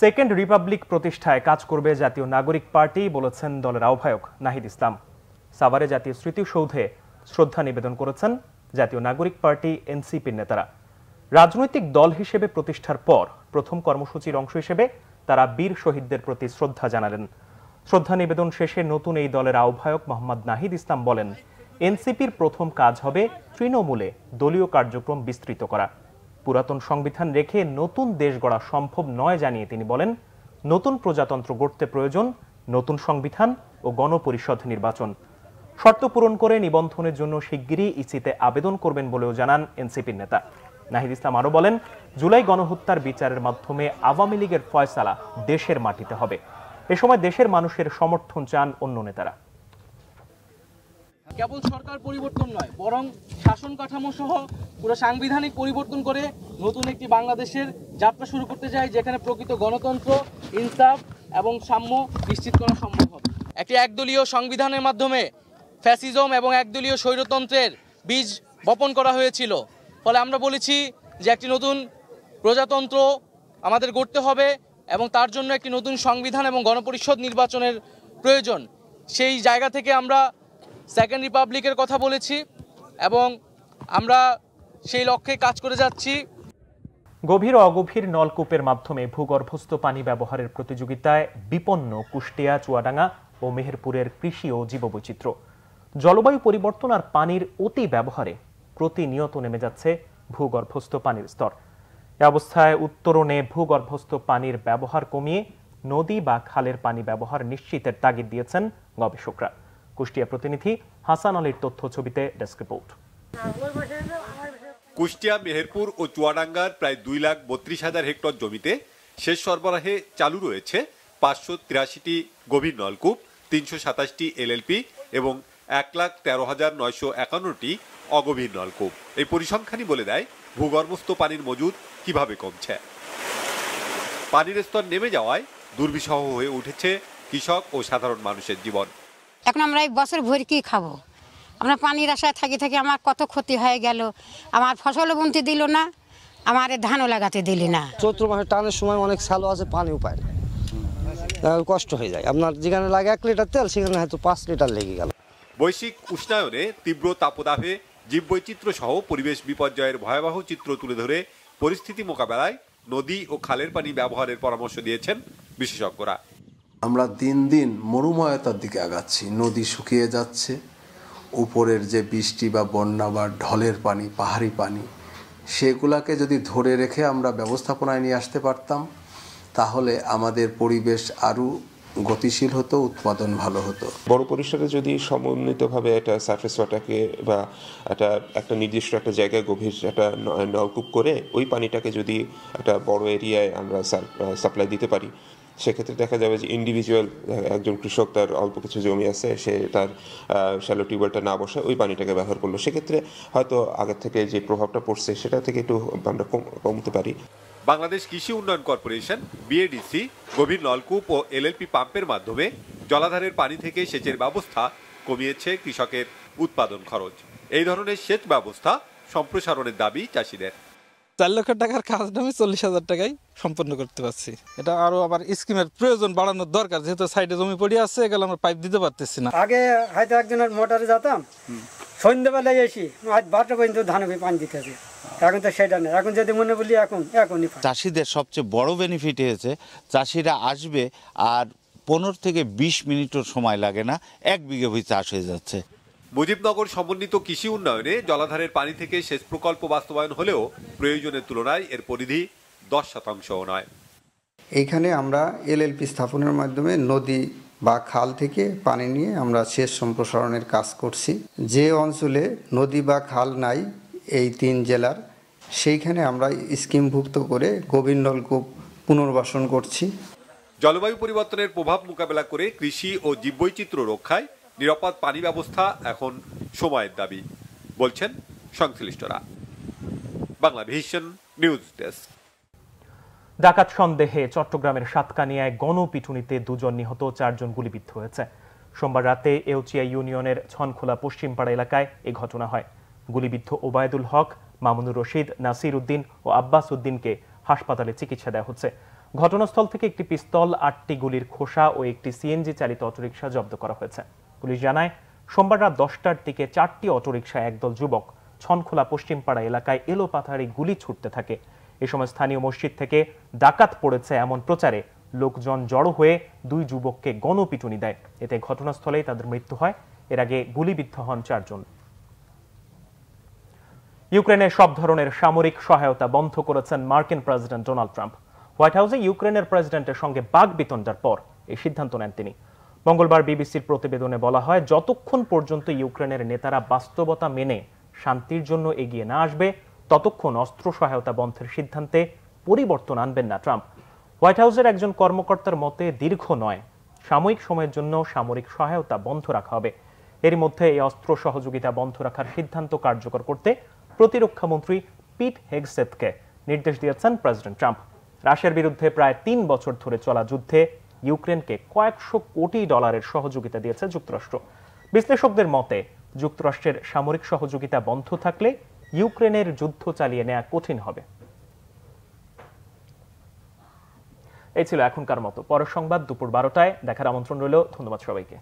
Second Republic প্রতিষ্ঠায় কাজ করবে জাতীয় নাগরিক পার্টি বলেছেন দলের আহ্বায়ক নাহিদ ইসলাম। সাভারে জাতীয় স্মৃতিসৌধে শ্রদ্ধা নিবেদন করেছেন জাতীয় নাগরিক পার্টি এনসিপির নেতারা। রাজনৈতিক দল হিসেবে প্রতিষ্ঠার পর প্রথম কর্মসূচির অংশ হিসেবে তারা বীর শহীদদের প্রতি শ্রদ্ধা জানালেন। শ্রদ্ধা নিবেদন শেষে নতুন এই দলের আহ্বায়ক মোহাম্মদ নাহিদ ইসলাম বলেন, এনসিপির প্রথম কাজ হবে তৃণমূলে দলীয় কার্যক্রম বিস্তৃত করা। পুরাতন সংবিধান রেখে নতুন দেশ গড়া সম্ভব নয় জানিয়ে তিনি বলেন, নতুন প্রজাতন্ত্র গড়তে প্রয়োজন নতুন সংবিধান ও গণপরিষদ নির্বাচন। শর্ত পূরণ করে নিবন্ধনের জন্য শিগগিরই ইসিতে আবেদন করবেন বলেও জানান এনসিপির নেতা। নাহিদ ইসলাম আরো বলেন, জুলাই গণহত্যার বিচারের মাধ্যমে আওয়ামী লীগের ফয়সালা দেশের মাটিতে হবে। এ সময় দেশের মানুষের সমর্থন চান অন্য নেতারা। কেবল সরকার পরিবর্তন নয়, বরং শাসন কাঠামো সহ পুরো সাংবিধানিক পরিবর্তন করে নতুন একটি বাংলাদেশের যাত্রা শুরু করতে চাই, যেখানে প্রকৃত গণতন্ত্র, ইনসাফ এবং সাম্য নিশ্চিত করা সম্ভব হবে। একটি একদলীয় সংবিধানের মাধ্যমে ফ্যাসিজম এবং একদলীয় স্বৈরতন্ত্রের বীজ বপন করা হয়েছিল। ফলে আমরা বলেছি যে একটি নতুন প্রজাতন্ত্র আমাদের গড়তে হবে এবং তার জন্য একটি নতুন সংবিধান এবং গণপরিষদ নির্বাচনের প্রয়োজন। সেই জায়গা থেকে আমরা সেকেন্ড রিপাবলিকের কথা বলেছি এবং আমরা সেই লক্ষ্যে কাজ করে যাচ্ছি। গভীর ও অগভীর নলকূপের মাধ্যমে ভূগর্ভস্থ পানি ব্যবহারের প্রতিযোগিতায় বিপন্ন কুষ্টিয়া, চুয়াডাঙ্গা ও মেহেরপুরের কৃষি ও জীববৈচিত্র্য। জলবায়ু পরিবর্তন আর পানির অতি ব্যবহারে প্রতিনিয়ত নেমে যাচ্ছে ভূগর্ভস্থ পানির স্তর। এ অবস্থায় উত্তরণে ভূগর্ভস্থ পানির ব্যবহার কমিয়ে নদী বা খালের পানি ব্যবহার নিশ্চিতের তাগিদ দিয়েছেন গবেষকরা। কুষ্টিয়া প্রতিনিধি হাসান আলীর তথ্য ছবিতে ডেস্ক রিপোর্ট। কুষ্টিয়া, মেহেরপুর ও চুয়াডাঙ্গার প্রায় 2,32,000 হেক্টর জমিতে সেচ সরবরাহে চালু রয়েছে 583টি গভীর নলকূপ, 327টি এলএলপি এবং 1,13,951টি অগভীর নলকূপ। এই পরিসংখ্যানই বলে দেয় ভূগর্ভস্থ পানির মজুদ কিভাবে কমছে। পানির স্তর নেমে যাওয়ায় দুর্বিষহ হয়ে উঠেছে কৃষক ও সাধারণ মানুষের জীবন। এখন আমরা এই বছর ভরে কি খাবো? আমরা পানির আশায় থাকি থাকি আমার কত ক্ষতি হয়ে গেল। আমার ফসলও বুনতে দিল না, আমার ধানও লাগাতে দিলি না। চৈত্র মাসে টানের সময় অনেক ছালো আছে, পানিও পায় না, কষ্ট হয়ে যায়। আপনার যেখানে লাগে 1 লিটার তেল, সেখানে হয়তো 5 লিটার লেগে গেল। বৈশ্বিক উষ্ণায়নে তীব্র তাপদাহে জীববৈচিত্র্য সহ পরিবেশ বিপর্যয়ের ভয়াবহ চিত্র তুলে ধরে পরিস্থিতি মোকাবেলায় নদী ও খালের পানি ব্যবহারের পরামর্শ দিয়েছেন বিশেষজ্ঞরা। আমরা দিন দিন মরুময়তার দিকে আগাচ্ছি। নদী শুকিয়ে যাচ্ছে, উপরের যে বৃষ্টি বা বন্যা বা ঢলের পানি, পাহাড়ি পানি, সেগুলাকে যদি ধরে রেখে আমরা ব্যবস্থাপনায় নিয়ে আসতে পারতাম, তাহলে আমাদের পরিবেশ আরও গতিশীল হতো, উৎপাদন ভালো হতো। বড় পরিসরে যদি সমন্বিতভাবে একটা সারফেস ওয়াটারকে বা একটা নির্দিষ্ট একটা জায়গায় গভীর একটা নলকূপ করে ওই পানিটাকে যদি একটা বড় এরিয়ায় আমরা সাপ্লাই দিতে পারি, সেক্ষেত্রে দেখা যাবে যে ইন্ডিভিজুয়াল একজন কৃষক, তার অল্প কিছু জমি আছে, সে তার শ্যালো টিউবওয়েলটা না বসায় ওই পানিটাকে ব্যবহার করলো। সেক্ষেত্রে হয়তো আগের থেকে যে প্রভাবটা পড়ছে সেটা থেকে একটু আমরা কমতে পারি। বাংলাদেশ কৃষি উন্নয়ন কর্পোরেশন বিএডিসি গভীর নলকূপ ও এলএলপি পাম্পের মাধ্যমে জলাধারের পানি থেকে সেচের ব্যবস্থা কমিয়েছে কৃষকের উৎপাদন খরচ। এই ধরনের সেচ ব্যবস্থা সম্প্রসারণের দাবি চাষিদের। 4 লক্ষ টাকার কাজটা আমি 40,000 টাকায় সম্পন্ন করতে পারছি। এটা আরো আবার স্কিমের প্রয়োজন বাড়ানোর দরকার, যেহেতু সাইডে জমি পড়ে আছে, এগুলো আমরা পাইপ দিতে পারতেছি না। আগে হয়তো একজনের মোটরে যেতাম, সন্ধ্যেবেলায় এসি আজ 12টা পর্যন্ত ধান পানি দিতে হবে। এখন তো সেটা নেই। এখন যদি মনে বলি এখনই চাষিদের সবচেয়ে বড় বেনিফিট হয়েছে, চাষিরা আসবে আর 15 থেকে 20 মিনিটও সময় লাগে না, 1 বিঘে ভূমি চাষ হয়ে যাচ্ছে। মুজিবনগর সমন্বিত কৃষি উন্নয়নে জলাধারের পানি থেকে সেচ প্রকল্প বাস্তবায়ন হলেও প্রয়োজনের তুলনায় এর পরিধি 10%ও নয়। এইখানে আমরা এলএলপি স্থাপনের মাধ্যমে নদী বা খাল থেকে পানি নিয়ে আমরা সেচ সম্প্রসারণের কাজ করছি। যে অঞ্চলে নদী বা খাল নাই এই 3 জেলার, সেইখানে আমরা স্কিমভুক্ত করে গভীর নলকূপ পুনর্বাসন করছি। জলবায়ু পরিবর্তনের প্রভাব মোকাবেলা করে কৃষি ও জীববৈচিত্র্য রক্ষায় নিরাপদ পানি ব্যবস্থা এখন সময়ের দাবি বলছেন সংশ্লিষ্টরা। Banglavision news desk. ডাকাত সন্দেহে চট্টগ্রামের সাতকানিয়ায় গণপিটুনিতে 2 জন নিহত, 4 জন গুলিবিদ্ধ হয়েছে। সোমবার রাতে এউচিয়া ইউনিয়নের ছনখোলা পশ্চিমপাড়া এলাকায় এই ঘটনা হয়। গুলিবিদ্ধ ওবায়দুল হক, মামুনুর রশিদ, নাসির উদ্দিন ও আব্বাস উদ্দিনকে হাসপাতালে চিকিৎসা দেওয়া হচ্ছে। ঘটনাস্থল থেকে একটি পিস্তল, 8টি গুলির খোসা ও একটি সিএনজি চালিত অটোরিকশা জব্দ করা হয়েছে। পুলিশ জানায়, সোমবার রাত 10টার দিকে 4টি অটোরিকশায় একদল যুবক ছনখোলা পশ্চিমপাড়া এলাকায় এলোপাথারি গুলি ছুটতে থাকে। এ সময় স্থানীয় মসজিদ থেকে ডাকাত পড়েছে এমন প্রচারে লোকজন জড়ো হয়ে 2 যুবককে গণপিটুনি দেয়। এতে ঘটনাস্থলেই তাদের মৃত্যু হয়। এর আগে গুলিবিদ্ধ হন 4 জন। ইউক্রেনে সব ধরনের সামরিক সহায়তা বন্ধ করেছেন মার্কিন প্রেসিডেন্ট ডোনাল্ড ট্রাম্প। হোয়াইট হাউসে ইউক্রেনের প্রেসিডেন্টের সঙ্গে বাকবিতণ্ডার পর এই সিদ্ধান্ত নেন তিনি। মঙ্গলবার বিবিসির প্রতিবেদনে বলা হয়, যতক্ষণ পর্যন্ত ইউক্রেনের নেতারা বাস্তবতা মেনে শান্তির জন্য এগিয়ে না আসবে, ততক্ষণ অস্ত্র সহায়তা বন্ধের সিদ্ধান্তে পরিবর্তন আনবেন না ট্রাম্প। হোয়াইট হাউসের একজন কর্মকর্তার মতে, দীর্ঘ নয়, সাময়িক সময়ের জন্য সামরিক সহায়তা বন্ধ রাখা হবে। এর মধ্যে এই অস্ত্র সহযোগিতা বন্ধ রাখার সিদ্ধান্ত কার্যকর করতে প্রতিরক্ষা মন্ত্রী পিট হেগসেথকে নির্দেশ দিয়েছেন প্রেসিডেন্ট ট্রাম্প। রাশিয়ার বিরুদ্ধে প্রায় 3 বছর ধরে চলা যুদ্ধে ইউক্রেনকে কয়েকশো কোটি ডলারের সহযোগিতা দিয়েছে যুক্তরাষ্ট্র। বিশ্লেষকদের মতে, যুক্তরাষ্ট্রের সামরিক সহযোগিতা বন্ধ থাকলে ইউক্রেনের যুদ্ধ চালিয়ে নেওয়া কঠিন হবে। এই ছিল এখনকার মতো। পরের সংবাদ দুপুর 12টায় দেখার আমন্ত্রণ রইল। ধন্যবাদ সবাইকে।